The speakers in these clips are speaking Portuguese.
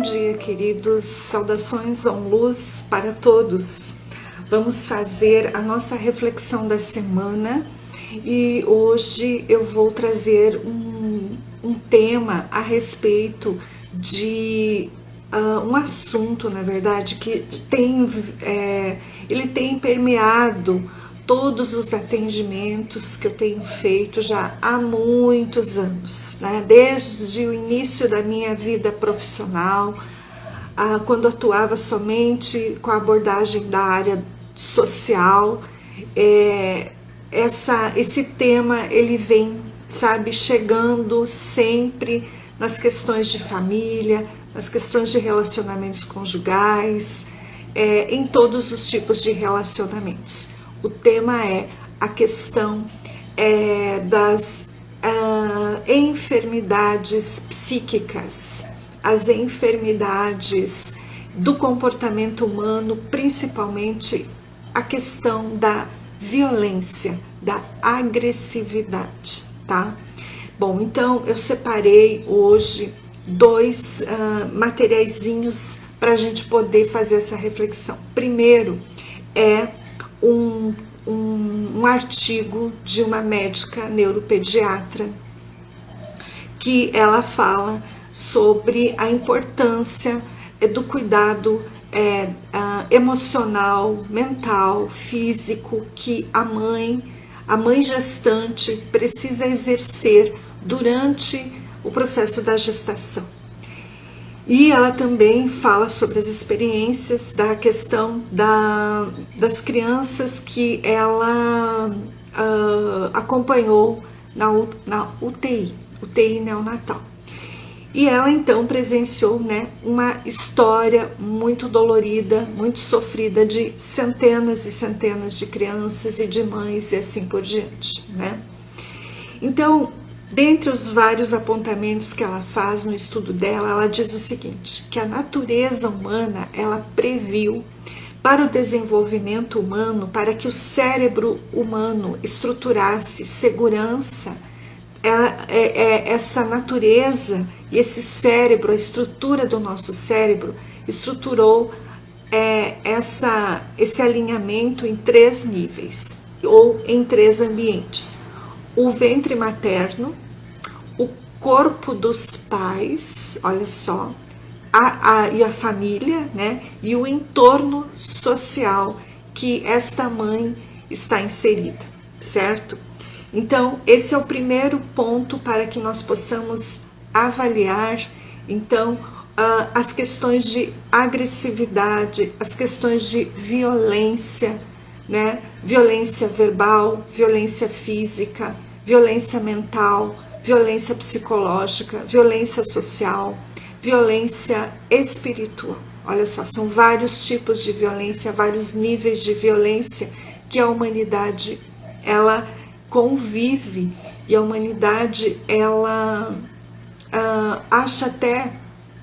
dia, queridos. Saudações luz para todos. Vamos fazer a nossa reflexão da semana e hoje eu vou trazer um tema a respeito de um assunto, na verdade, que ele tem permeado todos os atendimentos que eu tenho feito já há muitos anos, né? Desde o início da minha vida profissional, quando atuava somente com a abordagem da área social, esse tema ele vem, chegando sempre nas questões de família, nas questões de relacionamentos conjugais, em todos os tipos de relacionamentos. O tema é a questão das enfermidades psíquicas, as enfermidades do comportamento humano, principalmente a questão da violência, da agressividade, tá? Bom, então eu separei hoje dois materiaizinhos para a gente poder fazer essa reflexão. Primeiro é um artigo de uma médica neuropediatra que ela fala sobre a importância do cuidado emocional, mental, físico que a mãe gestante precisa exercer durante o processo da gestação. E ela também fala sobre as experiências da questão das crianças que ela acompanhou na UTI neonatal. E ela então presenciou, uma história muito dolorida, muito sofrida de centenas e centenas de crianças e de mães e assim por diante, Então, dentre os vários apontamentos que ela faz no estudo dela, ela diz o seguinte, que a natureza humana, ela previu para o desenvolvimento humano, para que o cérebro humano estruturasse segurança, essa natureza e esse cérebro, a estrutura do nosso cérebro, estruturou esse alinhamento em 3 níveis, ou em 3 ambientes. O ventre materno, o corpo dos pais, olha só, e a família, e o entorno social que esta mãe está inserida, certo? Então, esse é o primeiro ponto para que nós possamos avaliar, então, as questões de agressividade, as questões de violência, violência verbal, violência física, violência mental, violência psicológica, violência social, violência espiritual. Olha só, são vários tipos de violência, vários níveis de violência que a humanidade, ela convive, e a humanidade, ela acha até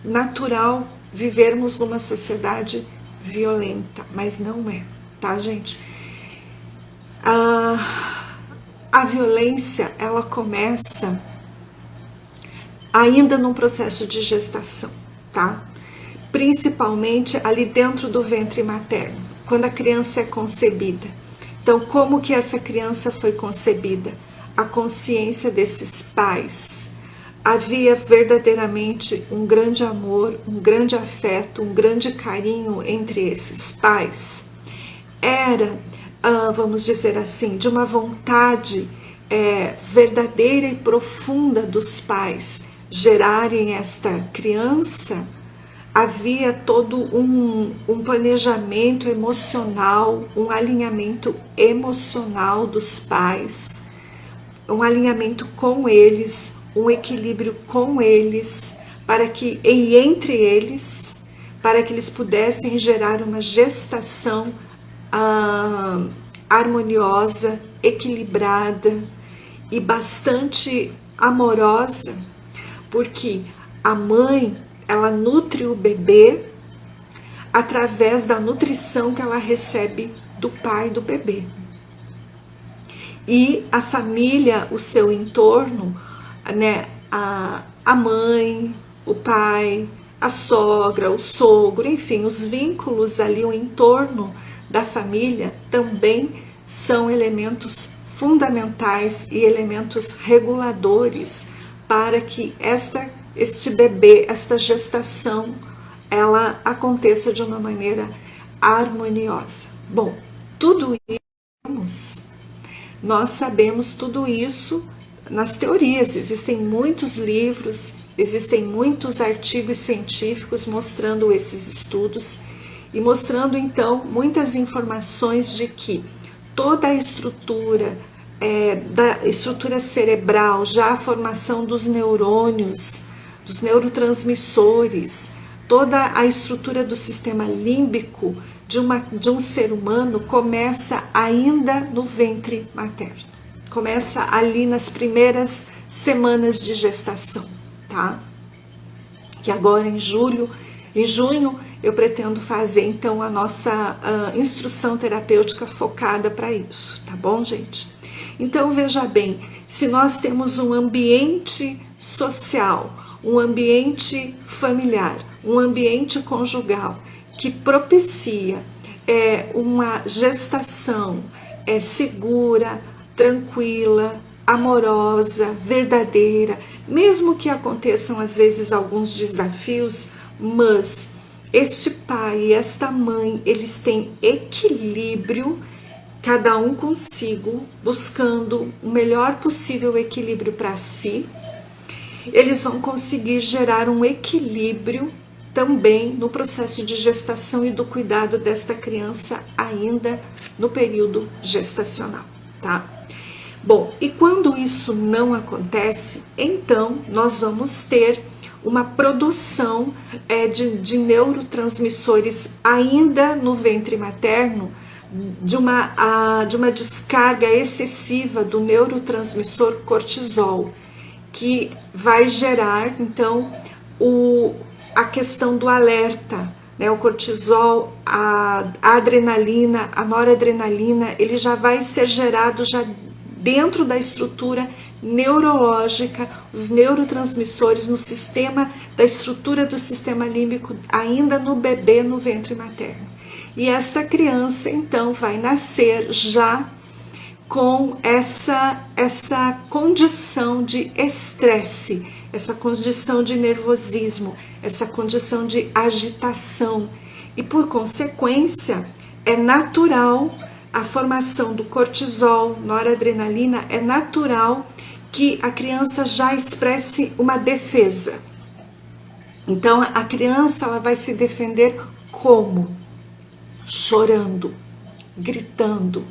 natural vivermos numa sociedade violenta, mas não é, tá, gente? A violência, ela começa ainda num processo de gestação, tá? Principalmente ali dentro do ventre materno, quando a criança é concebida. Então, como que essa criança foi concebida? A consciência desses pais. Havia verdadeiramente um grande amor, um grande afeto, um grande carinho entre esses pais. Era, vamos dizer assim, de uma vontade verdadeira e profunda dos pais gerarem esta criança. Havia todo um planejamento emocional, um alinhamento emocional dos pais, um alinhamento com eles, um equilíbrio com eles, e entre eles, para que eles pudessem gerar uma gestação harmoniosa, equilibrada e bastante amorosa, porque a mãe, ela nutre o bebê através da nutrição que ela recebe do pai do bebê. E a família, o seu entorno, a mãe, o pai, a sogra, o sogro, enfim, os vínculos ali, o entorno da família também são elementos fundamentais e elementos reguladores para que este bebê, esta gestação, ela aconteça de uma maneira harmoniosa. Bom, tudo isso, nós sabemos tudo isso nas teorias. Existem muitos livros, existem muitos artigos científicos mostrando esses estudos e mostrando então muitas informações de que toda a estrutura da estrutura cerebral, já a formação dos neurônios, dos neurotransmissores, toda a estrutura do sistema límbico de um ser humano começa ainda no ventre materno. Começa ali nas primeiras semanas de gestação, tá? Que agora em junho eu pretendo fazer então a nossa instrução terapêutica focada para isso, tá bom, gente? Então veja bem, se nós temos um ambiente social, um ambiente familiar, um ambiente conjugal que propicia uma gestação segura, tranquila, amorosa, verdadeira, mesmo que aconteçam às vezes alguns desafios, mas este pai e esta mãe, eles têm equilíbrio, cada um consigo, buscando o melhor possível equilíbrio para si. Eles vão conseguir gerar um equilíbrio também no processo de gestação e do cuidado desta criança ainda no período gestacional, tá? Bom, e quando isso não acontece, então nós vamos ter uma produção de neurotransmissores ainda no ventre materno, de uma descarga excessiva do neurotransmissor cortisol, que vai gerar, então, a questão do alerta, né? O cortisol, a adrenalina, a noradrenalina, ele já vai ser gerado já dentro da estrutura neurológica, os neurotransmissores no sistema, da estrutura do sistema límbico, ainda no bebê, no ventre materno. E esta criança, então, vai nascer já com essa condição de estresse, essa condição de nervosismo, essa condição de agitação. E, por consequência, é natural a formação do cortisol, noradrenalina, é natural que a criança já expresse uma defesa. Então, a criança ela vai se defender como? Chorando, gritando,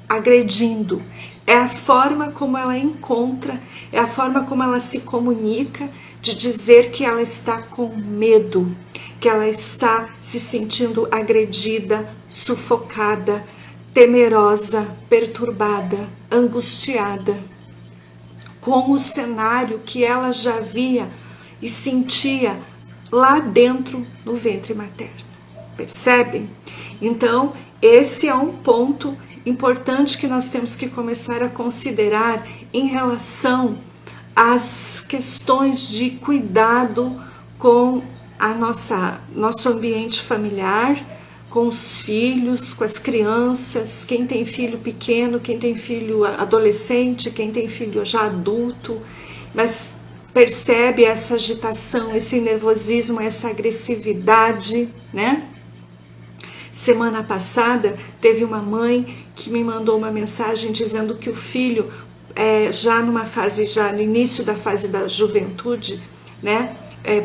agredindo. É a forma como ela encontra, é a forma como ela se comunica de dizer que ela está com medo, que ela está se sentindo agredida, sufocada, temerosa, perturbada, angustiada, com o cenário que ela já via e sentia lá dentro no ventre materno. Percebem? Então, esse é um ponto importante que nós temos que começar a considerar em relação às questões de cuidado com nosso ambiente familiar, com os filhos, com as crianças, quem tem filho pequeno, quem tem filho adolescente, quem tem filho já adulto, mas percebe essa agitação, esse nervosismo, essa agressividade, né? Semana passada teve uma mãe que me mandou uma mensagem dizendo que o filho, já no início da fase da juventude, né,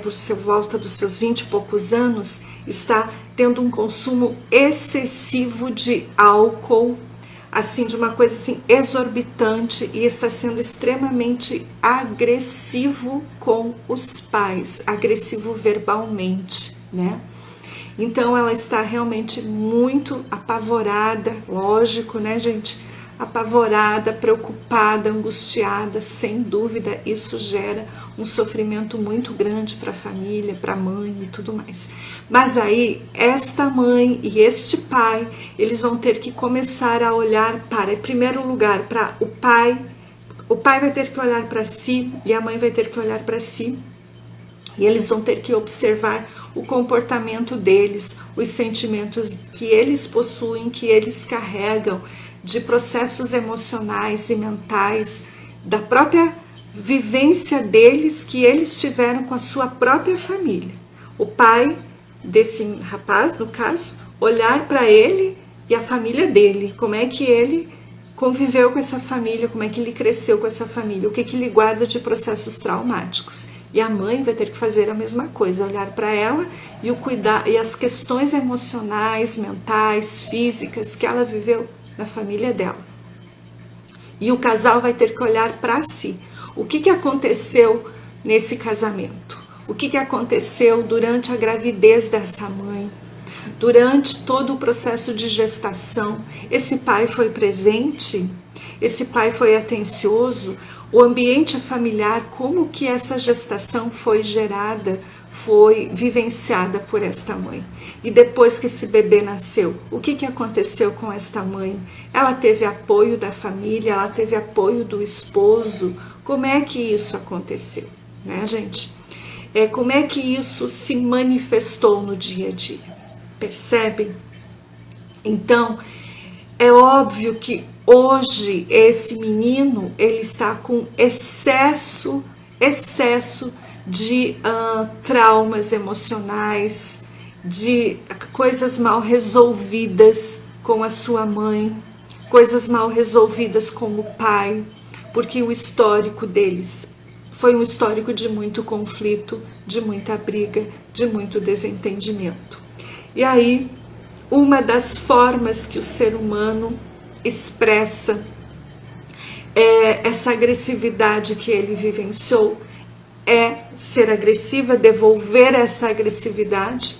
por volta dos seus 20 e poucos anos, está tendo um consumo excessivo de álcool, assim, de uma coisa assim exorbitante, e está sendo extremamente agressivo com os pais, agressivo verbalmente, né? Então ela está realmente muito apavorada, lógico, né, gente? Apavorada, preocupada, angustiada, sem dúvida, isso gera um sofrimento muito grande para a família, para a mãe e tudo mais. Mas aí, esta mãe e este pai, eles vão ter que começar a olhar para, em primeiro lugar, para o pai vai ter que olhar para si e a mãe vai ter que olhar para si, e eles vão ter que observar o comportamento deles, os sentimentos que eles possuem, que eles carregam, de processos emocionais e mentais, da própria vivência deles que eles tiveram com a sua própria família. O pai desse rapaz, no caso, olhar para ele e a família dele, como é que ele conviveu com essa família, como é que ele cresceu com essa família, o que que ele guarda de processos traumáticos. E a mãe vai ter que fazer a mesma coisa, olhar para ela e o cuidar e as questões emocionais, mentais, físicas que ela viveu na família dela. E o casal vai ter que olhar para si. O que que aconteceu nesse casamento? O que que aconteceu durante a gravidez dessa mãe? Durante todo o processo de gestação, esse pai foi presente? Esse pai foi atencioso? O ambiente familiar, como que essa gestação foi gerada, foi vivenciada por esta mãe? E depois que esse bebê nasceu, o que que aconteceu com esta mãe? Ela teve apoio da família, ela teve apoio do esposo? Como é que isso aconteceu, né, gente? Como é que isso se manifestou no dia a dia? Percebem? Então, é óbvio que hoje esse menino, ele está com excesso de traumas emocionais, de coisas mal resolvidas com a sua mãe, coisas mal resolvidas com o pai, porque o histórico deles foi um histórico de muito conflito, de muita briga, de muito desentendimento. E aí, uma das formas que o ser humano expressa essa agressividade que ele vivenciou é ser agressiva, devolver essa agressividade.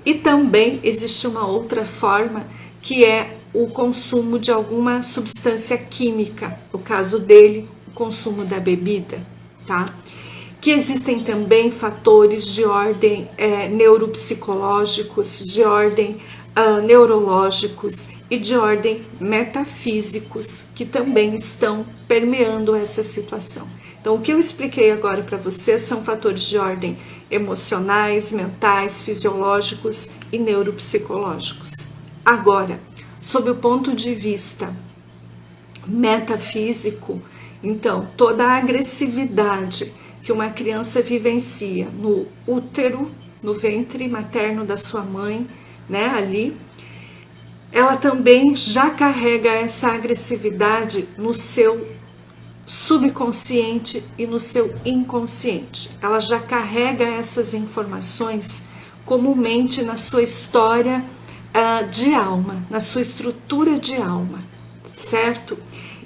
E também existe uma outra forma, que é o consumo de alguma substância química, no caso dele, o consumo da bebida, tá? Que existem também fatores de ordem neuropsicológicos, de ordem neurológicos e de ordem metafísicos, que também estão permeando essa situação. Então, o que eu expliquei agora para vocês são fatores de ordem emocionais, mentais, fisiológicos e neuropsicológicos. Agora, sob o ponto de vista metafísico, então, toda a agressividade que uma criança vivencia no útero, no ventre materno da sua mãe, né, ali, ela também já carrega essa agressividade no seu subconsciente e no seu inconsciente. Ela já carrega essas informações comumente na sua história de alma, na sua estrutura de alma, certo?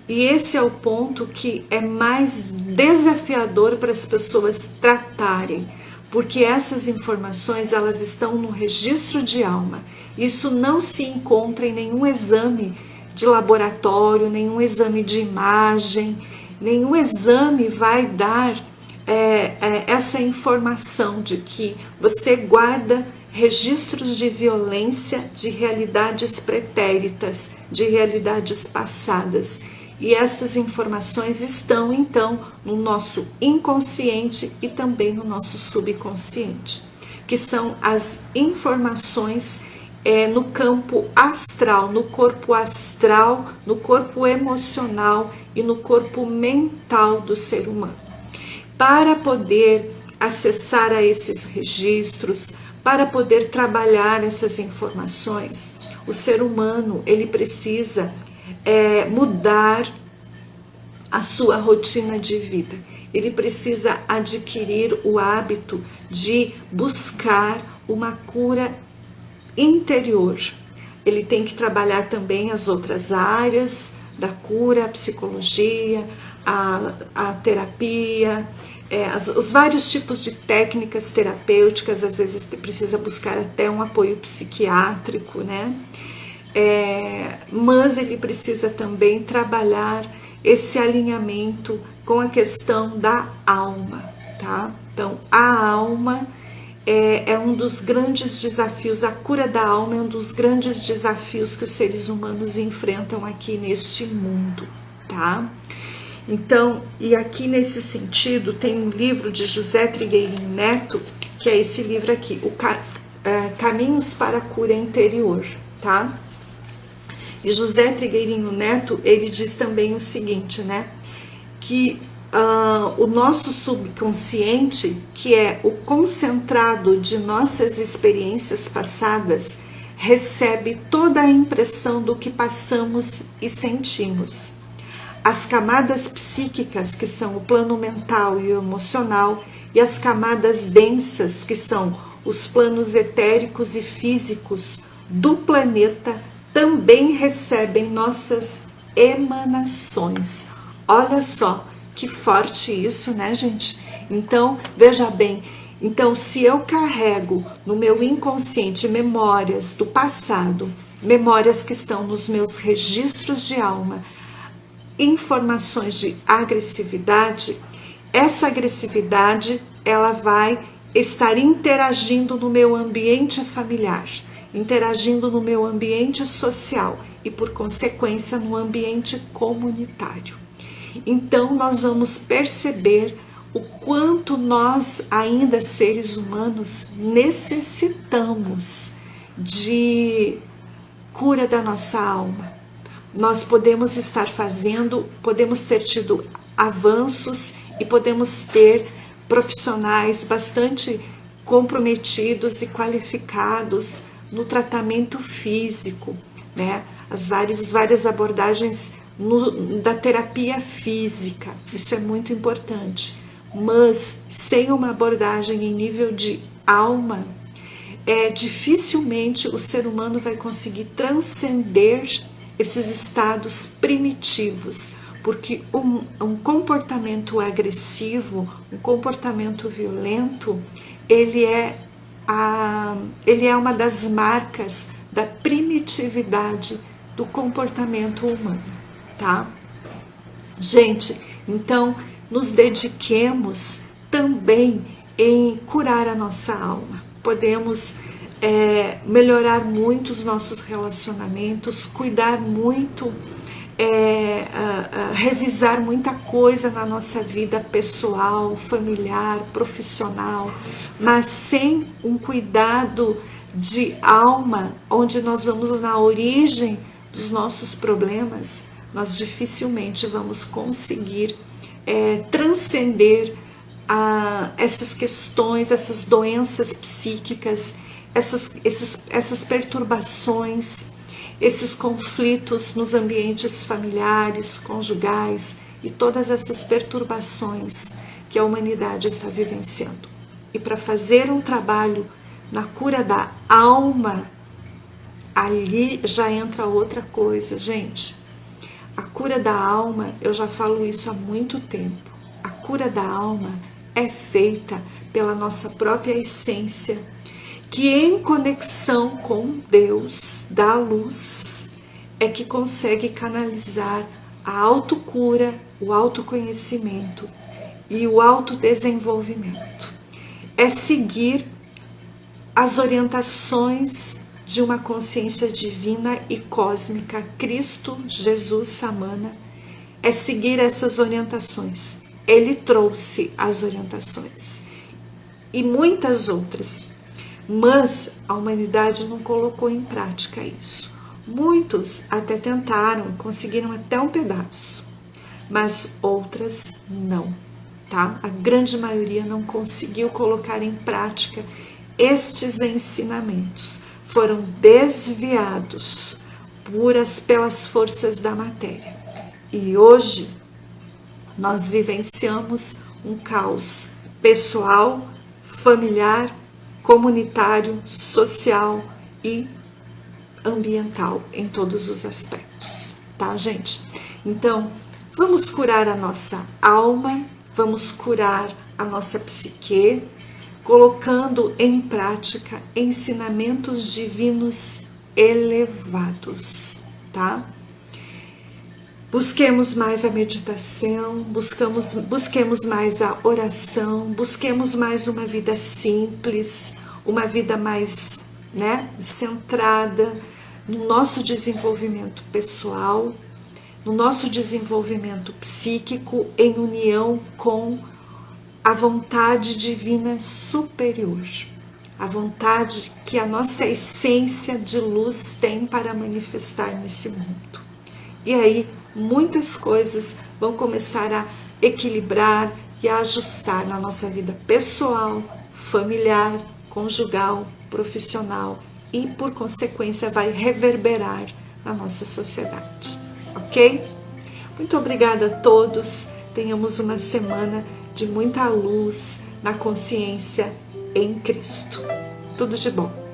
E esse é o ponto que é mais desafiador para as pessoas tratarem, porque essas informações, elas estão no registro de alma. Isso não se encontra em nenhum exame de laboratório, nenhum exame de imagem, nenhum exame vai dar essa informação de que você guarda registros de violência, de realidades pretéritas, de realidades passadas. E estas informações estão, então, no nosso inconsciente e também no nosso subconsciente, que são as informações no campo astral, no corpo emocional e no corpo mental do ser humano. Para poder acessar a esses registros, para poder trabalhar essas informações, o ser humano, ele precisa mudar a sua rotina de vida. Ele precisa adquirir o hábito de buscar uma cura interior. Ele tem que trabalhar também as outras áreas da cura, a psicologia, a terapia, os vários tipos de técnicas terapêuticas. Às vezes precisa buscar até um apoio psiquiátrico, né? Mas ele precisa também trabalhar esse alinhamento com a questão da alma, tá? Então, a alma é um dos grandes desafios, a cura da alma é um dos grandes desafios que os seres humanos enfrentam aqui neste mundo, tá? Então, e aqui nesse sentido, tem um livro de José Trigueirinho Neto, que é esse livro aqui, caminhos para a cura interior, tá? E José Trigueirinho Neto, ele diz também o seguinte, né? Que o nosso subconsciente, que é o concentrado de nossas experiências passadas, recebe toda a impressão do que passamos e sentimos. As camadas psíquicas, que são o plano mental e o emocional, e as camadas densas, que são os planos etéricos e físicos do planeta, também recebem nossas emanações. Olha só que forte isso, né, gente? Então, veja bem, então se eu carrego no meu inconsciente memórias do passado, memórias que estão nos meus registros de alma, informações de agressividade, essa agressividade ela vai estar interagindo no meu ambiente familiar, interagindo no meu ambiente social e, por consequência, no ambiente comunitário. Então, nós vamos perceber o quanto nós, ainda seres humanos, necessitamos de cura da nossa alma. Nós podemos estar fazendo, podemos ter tido avanços e podemos ter profissionais bastante comprometidos e qualificados no tratamento físico, né? As várias abordagens da terapia física, isso é muito importante, mas sem uma abordagem em nível de alma, dificilmente o ser humano vai conseguir transcender esses estados primitivos, porque um comportamento agressivo, um comportamento violento, ele é uma das marcas da primitividade do comportamento humano, tá? Gente, então nos dediquemos também em curar a nossa alma. Podemos melhorar muito os nossos relacionamentos, cuidar muito, revisar muita coisa na nossa vida pessoal, familiar, profissional, mas sem um cuidado de alma, onde nós vamos na origem dos nossos problemas, nós dificilmente vamos conseguir transcender essas questões, essas doenças psíquicas, essas perturbações, esses conflitos nos ambientes familiares, conjugais e todas essas perturbações que a humanidade está vivenciando. E para fazer um trabalho na cura da alma, ali já entra outra coisa, gente. A cura da alma, eu já falo isso há muito tempo. A cura da alma é feita pela nossa própria essência, que em conexão com Deus, da luz, é que consegue canalizar a autocura, o autoconhecimento e o autodesenvolvimento. É seguir as orientações de uma consciência divina e cósmica, Cristo, Jesus, Samana, é seguir essas orientações. Ele trouxe as orientações e muitas outras, mas a humanidade não colocou em prática isso. Muitos até tentaram, conseguiram até um pedaço, mas outras não, tá? A grande maioria não conseguiu colocar em prática estes ensinamentos. Foram desviados pelas forças da matéria. E hoje nós vivenciamos um caos pessoal, familiar, comunitário, social e ambiental em todos os aspectos, tá, gente? Então, vamos curar a nossa alma, vamos curar a nossa psique, colocando em prática ensinamentos divinos elevados, tá? Busquemos mais a meditação, busquemos mais a oração, busquemos mais uma vida simples, uma vida mais, centrada no nosso desenvolvimento pessoal, no nosso desenvolvimento psíquico, em união com a vontade divina superior. a vontade que a nossa essência de luz tem para manifestar nesse mundo. E aí muitas coisas vão começar a equilibrar e a ajustar na nossa vida pessoal, familiar, conjugal, profissional e, por consequência, vai reverberar na nossa sociedade, ok? Muito obrigada a todos, tenhamos uma semana de muita luz na consciência em Cristo. Tudo de bom.